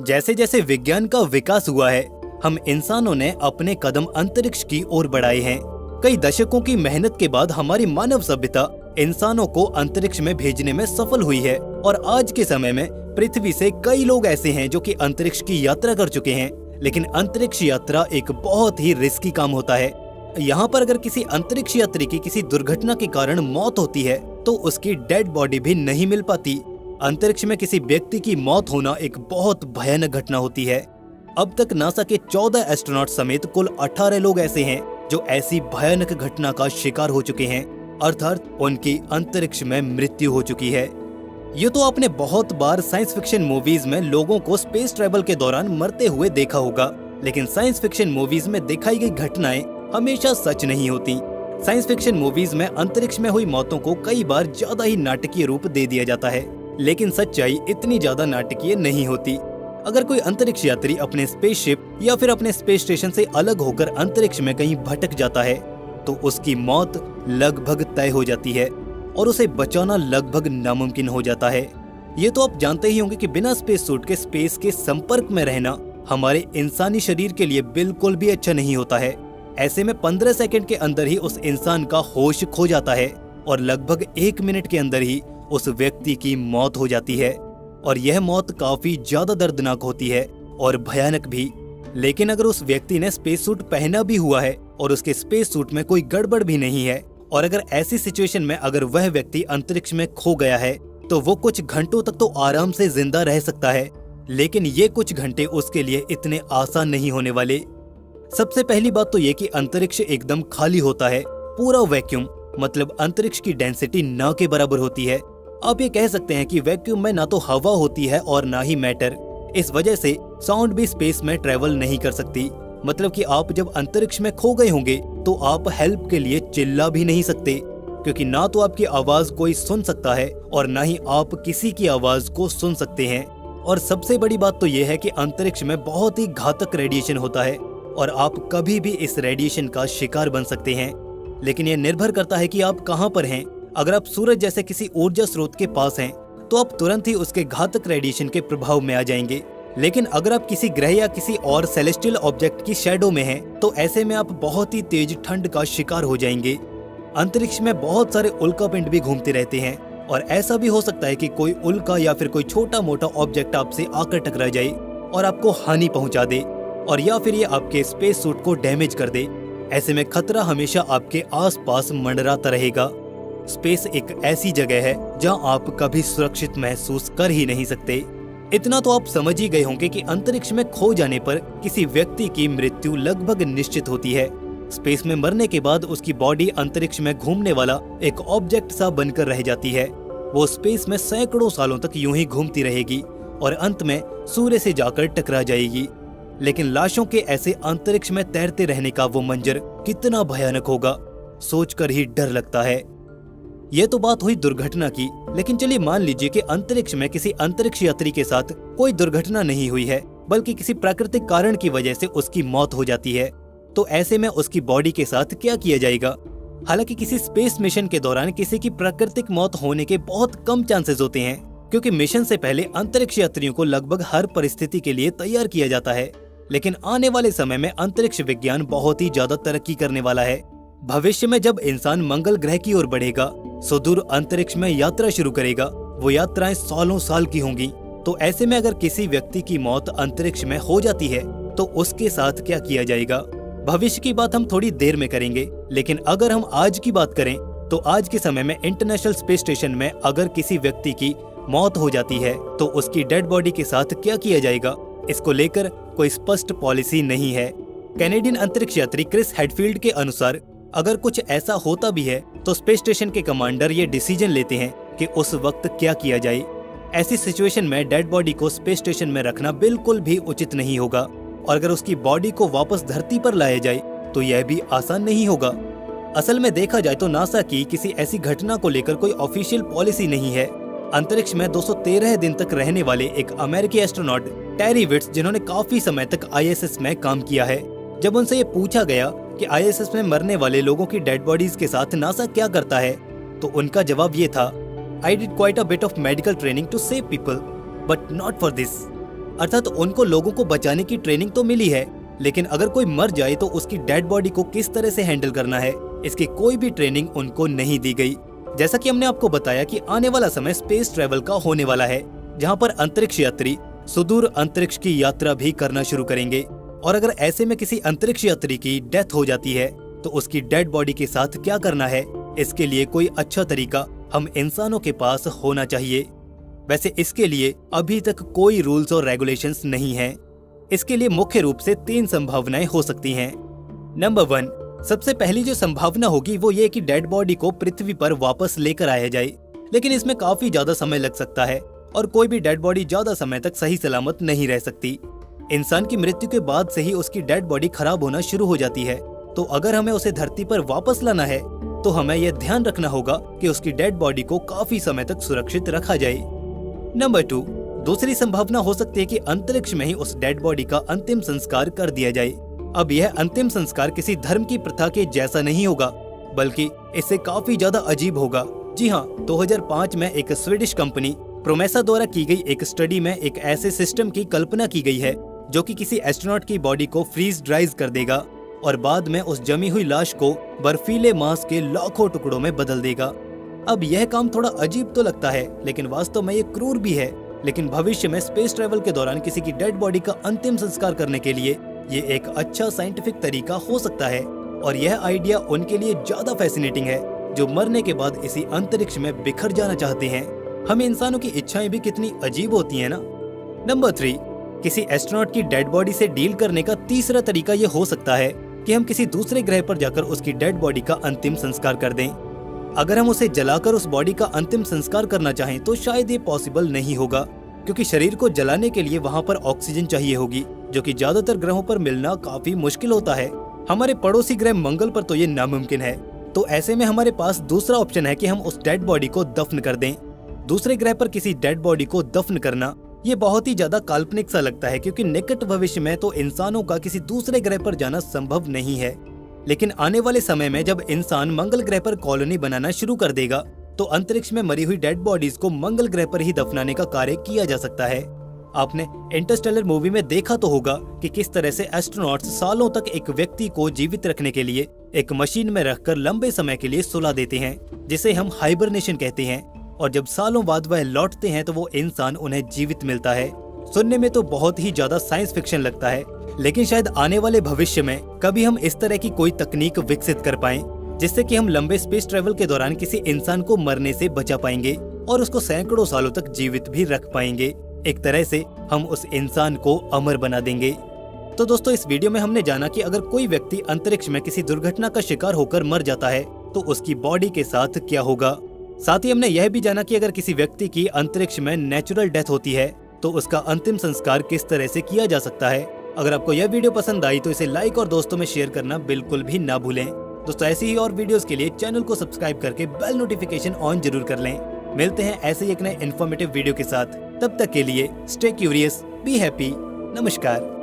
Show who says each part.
Speaker 1: जैसे जैसे विज्ञान का विकास हुआ है, हम इंसानों ने अपने कदम अंतरिक्ष की ओर बढ़ाए हैं। कई दशकों की मेहनत के बाद हमारी मानव सभ्यता इंसानों को अंतरिक्ष में भेजने में सफल हुई है और आज के समय में पृथ्वी से कई लोग ऐसे हैं जो कि अंतरिक्ष की यात्रा कर चुके हैं। लेकिन अंतरिक्ष यात्रा एक बहुत ही रिस्की काम होता है। यहाँ पर अगर किसी अंतरिक्ष यात्री की किसी दुर्घटना के कारण मौत होती है तो उसकी डेड बॉडी भी नहीं मिल पाती। अंतरिक्ष में किसी व्यक्ति की मौत होना एक बहुत भयानक घटना होती है। अब तक नासा के 14 एस्ट्रोनॉट समेत कुल 18 लोग ऐसे हैं जो ऐसी भयानक घटना का शिकार हो चुके हैं, अर्थात उनकी अंतरिक्ष में मृत्यु हो चुकी है। ये तो आपने बहुत बार साइंस फिक्शन मूवीज में लोगों को स्पेस ट्रैवल के दौरान मरते हुए देखा होगा, लेकिन साइंस फिक्शन मूवीज में दिखाई गई घटनाएं हमेशा सच नहीं होती। साइंस फिक्शन मूवीज में अंतरिक्ष में हुई मौतों को कई बार ज्यादा ही नाटकीय रूप दे दिया जाता है, लेकिन सच्चाई इतनी ज्यादा नाटकीय नहीं होती। अगर कोई अंतरिक्ष यात्री अपने स्पेसशिप या फिर अपने स्पेस स्टेशन से अलग होकर अंतरिक्ष में कहीं भटक जाता है तो उसकी मौत लगभग तय हो जाती है और उसे बचाना लगभग नामुमकिन हो जाता है। ये तो आप जानते ही होंगे कि बिना स्पेस सूट के स्पेस के संपर्क में रहना हमारे इंसानी शरीर के लिए बिल्कुल भी अच्छा नहीं होता है। ऐसे में 15 सेकंड के अंदर ही उस इंसान का होश खो जाता है और लगभग 1 मिनट के अंदर ही उस व्यक्ति की मौत हो जाती है और यह मौत काफी ज्यादा दर्दनाक होती है और भयानक भी। लेकिन अगर उस व्यक्ति ने स्पेस सूट पहना भी हुआ है और उसके स्पेस सूट में कोई गड़बड़ भी नहीं है और अगर ऐसी सिचुएशन में अगर वह व्यक्ति अंतरिक्ष में खो गया है तो वो कुछ घंटों तक तो आराम से जिंदा रह सकता है, लेकिन ये कुछ घंटे उसके लिए इतने आसान नहीं होने वाले। सबसे पहली बात तो ये कि अंतरिक्ष एकदम खाली होता है, पूरा वैक्यूम, मतलब अंतरिक्ष की डेंसिटी ना के बराबर होती है। आप ये कह सकते हैं कि वैक्यूम में ना तो हवा होती है और ना ही मैटर। इस वजह से साउंड भी स्पेस में ट्रेवल नहीं कर सकती। मतलब कि आप जब अंतरिक्ष में खो गए होंगे तो आप हेल्प के लिए चिल्ला भी नहीं सकते, क्योंकि ना तो आपकी आवाज कोई सुन सकता है और ना ही आप किसी की आवाज को सुन सकते हैं। और सबसे बड़ी बात तो ये है कि अंतरिक्ष में बहुत ही घातक रेडिएशन होता है और आप कभी भी इस रेडिएशन का शिकार बन सकते हैं। लेकिन यह निर्भर करता है कि आप कहाँ पर हैं। अगर आप सूरज जैसे किसी ऊर्जा स्रोत के पास हैं तो आप तुरंत ही उसके घातक रेडिएशन के प्रभाव में आ जाएंगे। लेकिन अगर आप किसी ग्रह या किसी और सेलेस्टियल ऑब्जेक्ट की शैडो में हैं तो ऐसे में आप बहुत ही तेज ठंड का शिकार हो जाएंगे। अंतरिक्ष में बहुत सारे उल्कापिंड भी घूमते रहते हैं और ऐसा भी हो सकता है कि कोई उल्का या फिर कोई छोटा मोटा ऑब्जेक्ट आपसे आकर टकरा जाए और आपको हानि पहुंचा दे, और या फिर ये आपके स्पेस सूट को डैमेज कर दे। ऐसे में खतरा हमेशा आपके आसपास मंडराता रहेगा। स्पेस एक ऐसी जगह है जहां आप कभी सुरक्षित महसूस कर ही नहीं सकते। इतना तो आप समझ ही गए होंगे कि अंतरिक्ष में खो जाने पर किसी व्यक्ति की मृत्यु लगभग निश्चित होती है। स्पेस में मरने के बाद उसकी बॉडी अंतरिक्ष में घूमने वाला एक ऑब्जेक्ट सा बनकर रह जाती है। वो स्पेस में सैकड़ों सालों तक यूं ही घूमती रहेगी और अंत में सूर्य से जाकर टकरा जाएगी। लेकिन लाशों के ऐसे अंतरिक्ष में तैरते रहने का वो मंजर कितना भयानक होगा, सोचकर ही डर लगता है। ये तो बात हुई दुर्घटना की, लेकिन चलिए मान लीजिए कि अंतरिक्ष में किसी अंतरिक्ष यात्री के साथ कोई दुर्घटना नहीं हुई है, बल्कि किसी प्राकृतिक कारण की वजह से उसकी मौत हो जाती है। तो ऐसे में उसकी बॉडी के साथ क्या किया जाएगा? हालांकि किसी स्पेस मिशन के दौरान किसी की प्राकृतिक मौत होने के बहुत कम चांसेस होते हैं, क्योंकि मिशन से पहले अंतरिक्ष यात्रियों को लगभग हर परिस्थिति के लिए तैयार किया जाता है। लेकिन आने वाले समय में अंतरिक्ष विज्ञान बहुत ही ज्यादा तरक्की करने वाला है। भविष्य में जब इंसान मंगल ग्रह की ओर बढ़ेगा, सुदूर अंतरिक्ष में यात्रा शुरू करेगा, वो यात्राएं सालों साल की होंगी। तो ऐसे में अगर किसी व्यक्ति की मौत अंतरिक्ष में हो जाती है तो उसके साथ क्या किया जाएगा? भविष्य की बात हम थोड़ी देर में करेंगे, लेकिन अगर हम आज की बात करें तो आज के समय में इंटरनेशनल स्पेस स्टेशन में अगर किसी व्यक्ति की मौत हो जाती है तो उसकी डेड बॉडी के साथ क्या किया जाएगा, इसको लेकर कोई स्पष्ट पॉलिसी नहीं है। कैनेडियन अंतरिक्ष यात्री क्रिस हेडफील्ड के अनुसार अगर कुछ ऐसा होता भी है तो स्पेस स्टेशन के कमांडर ये डिसीजन लेते हैं कि उस वक्त क्या किया जाए। ऐसी सिचुएशन में डेड बॉडी को स्पेस स्टेशन में रखना बिल्कुल भी उचित नहीं होगा, और अगर उसकी बॉडी को वापस धरती पर लाया जाए तो यह भी आसान नहीं होगा। असल में देखा जाए तो नासा की किसी ऐसी घटना को लेकर कोई ऑफिशियल पॉलिसी नहीं है। अंतरिक्ष में 213 दिन तक रहने वाले एक अमेरिकी एस्ट्रोनॉट टेरी विट्स, जिन्होंने काफी समय तक ISS में काम किया है, जब उनसे ये पूछा गया कि ISS में मरने वाले लोगों की डेड बॉडीज के साथ नासा क्या करता है, तो उनका जवाब ये था, I did quite a bit of medical training to save people, but not for this. अर्थात उनको लोगों को बचाने की ट्रेनिंग तो मिली है, लेकिन अगर कोई मर जाए तो उसकी डेड बॉडी को किस तरह से हैंडल करना है, इसकी कोई भी ट्रेनिंग उनको नहीं दी गई। जैसा कि हमने आपको बताया कि आने वाला समय स्पेस ट्रेवल का होने वाला है, जहां पर अंतरिक्ष यात्री सुदूर अंतरिक्ष की यात्रा भी करना शुरू करेंगे। और अगर ऐसे में किसी अंतरिक्ष यात्री की डेथ हो जाती है तो उसकी डेड बॉडी के साथ क्या करना है, इसके लिए कोई अच्छा तरीका हम इंसानों के पास होना चाहिए। वैसे इसके लिए अभी तक कोई रूल्स और रेगुलेशंस नहीं हैं। इसके लिए मुख्य रूप से 3 संभावनाएं हो सकती हैं। नंबर 1, सबसे पहली जो संभावना होगी वो ये कि डेड बॉडी को पृथ्वी पर वापस लेकर आया जाए, लेकिन इसमें काफी ज्यादा समय लग सकता है और कोई भी डेड बॉडी ज्यादा समय तक सही सलामत नहीं रह सकती। इंसान की मृत्यु के बाद से ही उसकी डेड बॉडी खराब होना शुरू हो जाती है, तो अगर हमें उसे धरती पर वापस लाना है तो हमें यह ध्यान रखना होगा कि उसकी डेड बॉडी को काफी समय तक सुरक्षित रखा जाए। नंबर 2, दूसरी संभावना हो सकती है कि अंतरिक्ष में ही उस डेड बॉडी का अंतिम संस्कार कर दिया जाए। अब यह अंतिम संस्कार किसी धर्म की प्रथा के जैसा नहीं होगा, बल्कि इससे काफी ज्यादा अजीब होगा। जी हाँ, 2005 में एक स्वीडिश कंपनी प्रोमेसा द्वारा की गई एक स्टडी में एक ऐसे सिस्टम की कल्पना की गई है जो कि किसी एस्ट्रोनॉट की बॉडी को फ्रीज ड्राइज कर देगा और बाद में उस जमी हुई लाश को बर्फीले मांस के लाखों टुकड़ों में बदल देगा। अब यह काम थोड़ा अजीब तो लगता है, लेकिन वास्तव में ये क्रूर भी है। लेकिन भविष्य में स्पेस ट्रेवल के दौरान किसी की डेड बॉडी का अंतिम संस्कार करने के लिए ये एक अच्छा साइंटिफिक तरीका हो सकता है और यह आइडिया उनके लिए ज्यादा फैसिनेटिंग है जो मरने के बाद इसी अंतरिक्ष में बिखर जाना चाहते हैं। हम इंसानों की इच्छाएं भी कितनी अजीब होती हैं ना। नंबर 3, किसी एस्ट्रोनॉट की डेड बॉडी से डील करने का तीसरा तरीका ये हो सकता है कि हम किसी दूसरे ग्रह पर जाकर उसकी डेड बॉडी का अंतिम संस्कार कर दें। अगर हम उसे जलाकर उस बॉडी का अंतिम संस्कार करना चाहें तो शायद ये पॉसिबल नहीं होगा, क्योंकि शरीर को जलाने के लिए वहाँ पर ऑक्सीजन चाहिए होगी, जो कि ज्यादातर ग्रहों पर मिलना काफी मुश्किल होता है। हमारे पड़ोसी ग्रह मंगल पर तो ये नामुमकिन है। तो ऐसे में हमारे पास दूसरा ऑप्शन है कि हम उस डेड बॉडी को दफन कर दें। दूसरे ग्रह पर किसी डेड बॉडी को दफन करना ये बहुत ही ज्यादा काल्पनिक सा लगता है, क्योंकि निकट भविष्य में तो इंसानों का किसी दूसरे ग्रह पर जाना संभव नहीं है। लेकिन आने वाले समय में जब इंसान मंगल ग्रह पर कॉलोनी बनाना शुरू कर देगा तो अंतरिक्ष में मरी हुई डेड बॉडीज को मंगल ग्रह पर ही दफनाने का कार्य किया जा सकता है। आपने इंटरस्टेलर मूवी में देखा तो होगा कि किस तरह से एस्ट्रोनॉट्स सालों तक एक व्यक्ति को जीवित रखने के लिए एक मशीन में रखकर लंबे समय के लिए सुला देते हैं, जिसे हम हाइबरनेशन कहते हैं। और जब सालों बाद वह लौटते हैं तो वो इंसान उन्हें जीवित मिलता है। सुनने में तो बहुत ही ज्यादा साइंस फिक्शन लगता है, लेकिन शायद आने वाले भविष्य में कभी हम इस तरह की कोई तकनीक विकसित कर पाएं जिससे कि हम लंबे स्पेस ट्रेवल के दौरान किसी इंसान को मरने से बचा पाएंगे और उसको सैकड़ों सालों तक जीवित भी रख पाएंगे। एक तरह से हम उस इंसान को अमर बना देंगे। तो दोस्तों, इस वीडियो में हमने जाना कि अगर कोई व्यक्ति अंतरिक्ष में किसी दुर्घटना का शिकार होकर मर जाता है तो उसकी बॉडी के साथ क्या होगा। साथ ही हमने यह भी जाना कि अगर किसी व्यक्ति की अंतरिक्ष में नेचुरल डेथ होती है तो उसका अंतिम संस्कार किस तरह से किया जा सकता है। अगर आपको यह वीडियो पसंद आई तो इसे लाइक और दोस्तों में शेयर करना बिल्कुल भी ना भूलें। दोस्तों, ऐसी ही और वीडियोस के लिए चैनल को सब्सक्राइब करके बेल नोटिफिकेशन ऑन जरूर कर लें। मिलते हैं ऐसे ही एक नए इन्फॉर्मेटिव वीडियो के साथ। तब तक के लिए स्टे क्यूरियस, बी हैप्पी। नमस्कार।